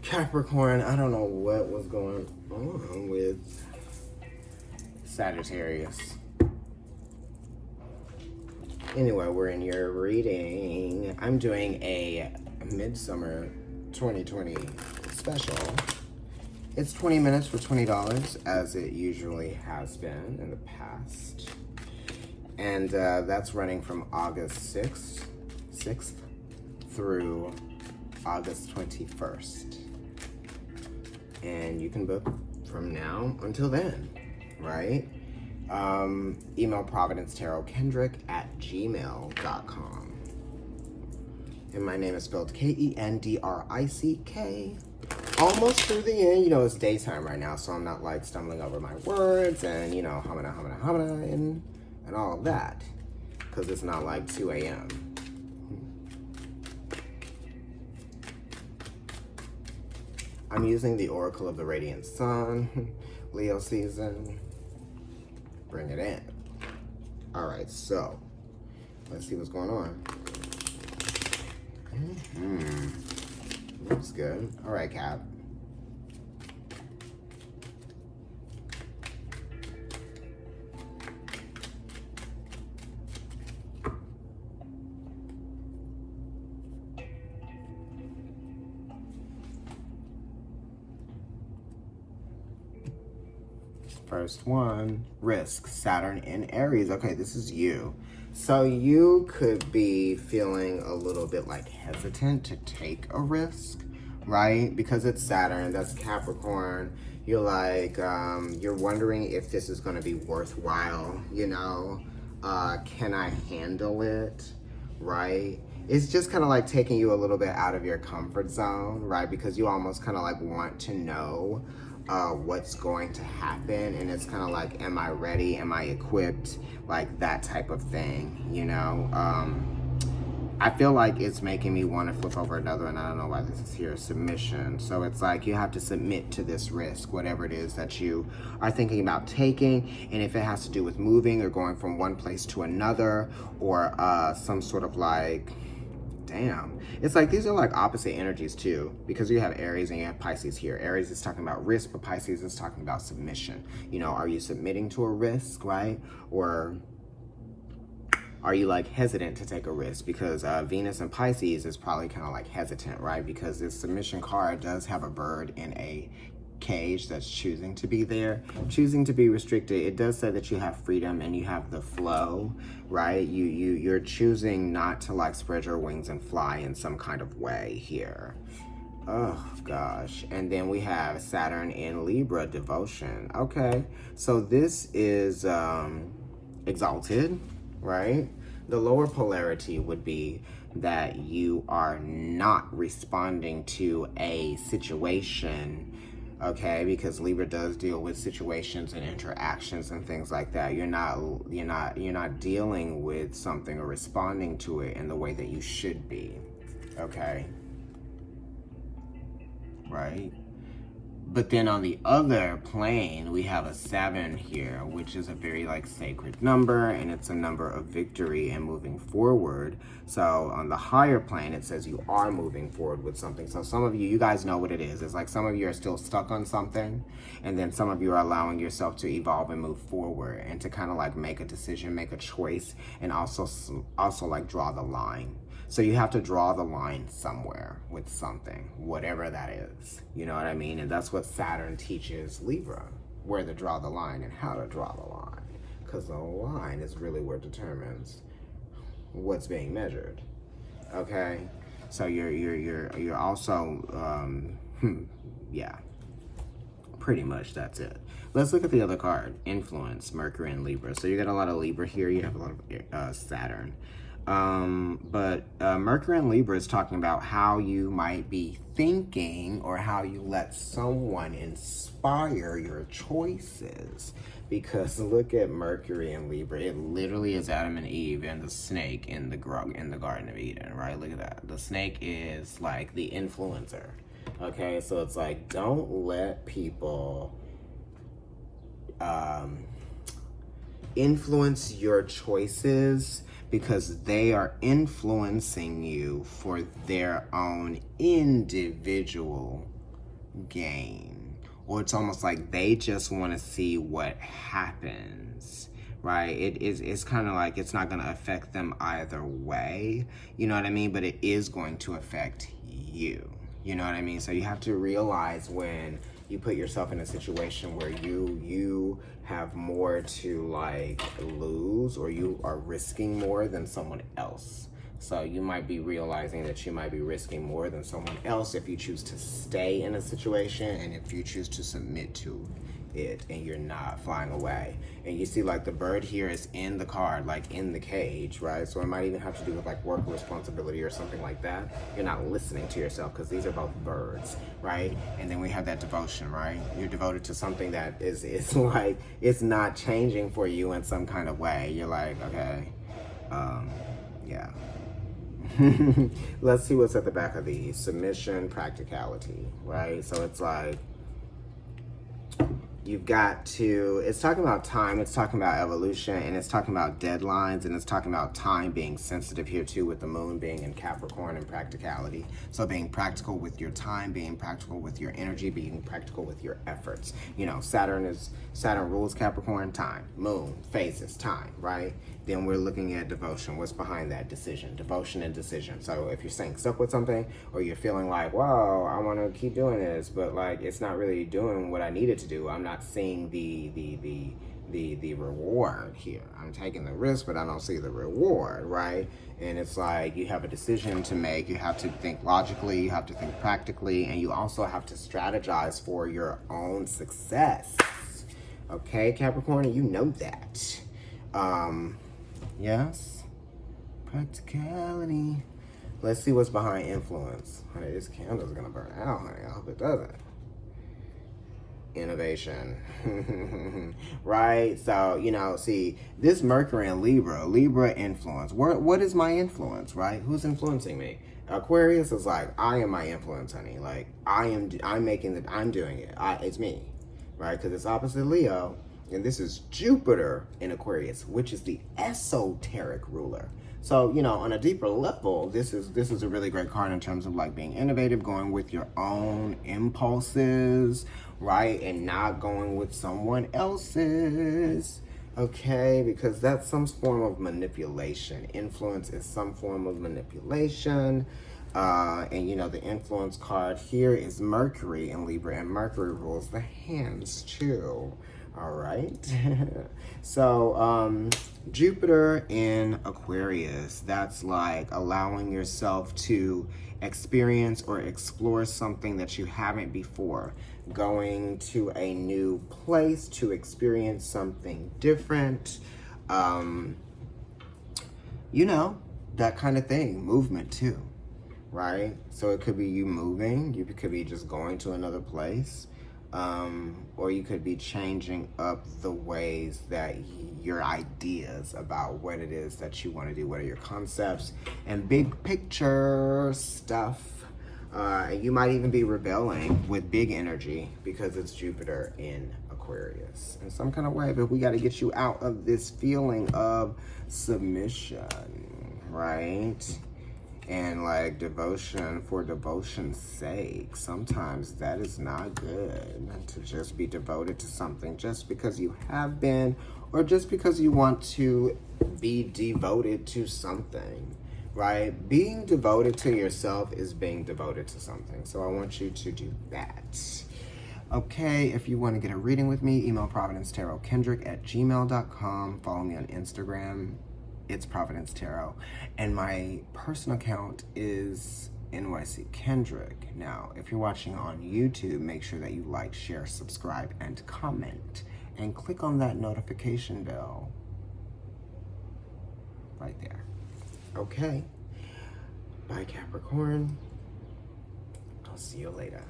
Capricorn, I don't know what was going on with Sagittarius. Anyway, we're in your reading. I'm doing a Midsummer 2020 special. It's 20 minutes for $20, as it usually has been in the past. And that's running from August 6th through August 21st. And you can book from now until then, right? Email providencetarotkendrick@gmail.com. And my name is spelled Kendrick. Almost through the end. You know, it's daytime right now, so I'm not like stumbling over my words and, you know, hamana, and all of that. Because it's not like 2 a.m. I'm using the Oracle of the Radiant Sun, Leo season. Bring it in. All right, so let's see what's going on. Looks good. All right, Cap. First one, risk, Saturn in Aries. Okay, this is you. So you could be feeling a little bit like hesitant to take a risk, right? Because it's Saturn, that's Capricorn. You're like, you're wondering if this is gonna be worthwhile, you know? Can I handle it, right? It's just kind of like taking you a little bit out of your comfort zone, right? Because you almost kind of like want to know what's going to happen, and it's kind of like, am I ready, am I equipped, like that type of thing, you know? I feel like it's making me want to flip over another, and I don't know why this is here, submission. So it's like you have to submit to this risk, whatever it is that you are thinking about taking, and if it has to do with moving or going from one place to another, or some sort of like, damn. It's like these are like opposite energies too, because you have Aries and you have Pisces here. Aries is talking about risk, but Pisces is talking about submission. You know, are you submitting to a risk, right? Or are you like hesitant to take a risk? Because Venus and Pisces is probably kind of like hesitant, right? Because this submission card does have a bird in a cage that's choosing to be there, choosing to be restricted. It does say that you have freedom and you have the flow, right? You're choosing not to like spread your wings and fly in some kind of way here. Oh gosh. And then we have Saturn in Libra, devotion. Okay, so this is exalted, right? The lower polarity would be that you are not responding to a situation, okay, because Libra does deal with situations and interactions and things like that. You're not dealing with something or responding to it in the way that you should be, okay? Right? But then on the other plane, we have a 7 here, which is a very like sacred number, and it's a number of victory and moving forward. So on the higher plane, it says you are moving forward with something. So some of you, you guys know what it is. It's like some of you are still stuck on something, and then some of you are allowing yourself to evolve and move forward and to kind of like make a decision, make a choice, and also like draw the line. So you have to draw the line somewhere with something, whatever that is. You know what I mean? And that's what Saturn teaches Libra, where to draw the line and how to draw the line. Because the line is really what determines what's being measured. Okay? So you're also, yeah. Pretty much that's it. Let's look at the other card, influence, Mercury and Libra. So you got a lot of Libra here, you have a lot of Saturn. But Mercury and Libra is talking about how you might be thinking or how you let someone inspire your choices. Because look at Mercury and Libra. It literally is Adam and Eve and the snake in the Garden of Eden, right? Look at that. The snake is like the influencer. Okay, so it's like, don't let people influence your choices, because they are influencing you for their own individual gain, or it's almost like they just want to see what happens, right? It's kind of like it's not going to affect them either way, you know what I mean? But it is going to affect you, you know what I mean? So you have to realize when you put yourself in a situation where you have more to like lose, or you are risking more than someone else. So you might be realizing that you might be risking more than someone else if you choose to stay in a situation, and if you choose to submit to it and you're not flying away. And you see like the bird here is in the card, like in the cage, right? So it might even have to do with like work responsibility or something like that. You're not listening to yourself, because these are both birds, right? And then we have that devotion, right? You're devoted to something that is like, it's not changing for you in some kind of way. You're like, okay, yeah. Let's see what's at the back of these. Submission, practicality, right? So it's like, you've got to, it's talking about time, it's talking about evolution, and it's talking about deadlines, and it's talking about time being sensitive here too, with the moon being in Capricorn, and practicality. So being practical with your time, being practical with your energy, being practical with your efforts. You know, Saturn rules Capricorn, time. Moon, phases, time, right? Then we're looking at devotion. What's behind that? Decision. Devotion and decision. So if you're staying stuck with something, or you're feeling like, wow, I want to keep doing this, but like it's not really doing what I needed to do. I'm not seeing the reward here. I'm taking the risk, but I don't see the reward, right? And it's like you have a decision to make. You have to think logically, you have to think practically, and you also have to strategize for your own success. Okay, Capricorn, you know that. Yes, practicality. Let's see what's behind influence. Honey, this candle's gonna burn out, honey. I hope it doesn't. Innovation. Right? So, you know, see, this Mercury in Libra influence. What is my influence, right? Who's influencing me? Aquarius is like, I am my influence, honey. Like, I'm doing it. It's me, right? Because it's opposite Leo. And this is Jupiter in Aquarius, which is the esoteric ruler. So, you know, on a deeper level, this is a really great card in terms of like being innovative, going with your own impulses, right? And not going with someone else's, okay? Because that's some form of manipulation. Influence is some form of manipulation. And you know, the influence card here is Mercury in Libra, and Mercury rules the hands too. All right. So Jupiter in Aquarius, that's like allowing yourself to experience or explore something that you haven't before, going to a new place to experience something different, you know, that kind of thing. Movement too, right? So it could be you moving, you could be just going to another place. Or you could be changing up the ways that your ideas about what it is that you want to do, what are your concepts and big picture stuff. You might even be rebelling with big energy because it's Jupiter in Aquarius in some kind of way, but we got to get you out of this feeling of submission, right? And like devotion for devotion's sake, sometimes that is not good, to just be devoted to something just because you have been, or just because you want to be devoted to something, right? Being devoted to yourself is being devoted to something. So I want you to do that. Okay, if you want to get a reading with me, email providencetarotkendrick@gmail.com. Follow me on Instagram. It's Providence Tarot, and my personal account is NYC Kendrick. Now, if you're watching on YouTube, make sure that you like, share, subscribe, and comment, and click on that notification bell right there. Okay, bye Capricorn. I'll see you later.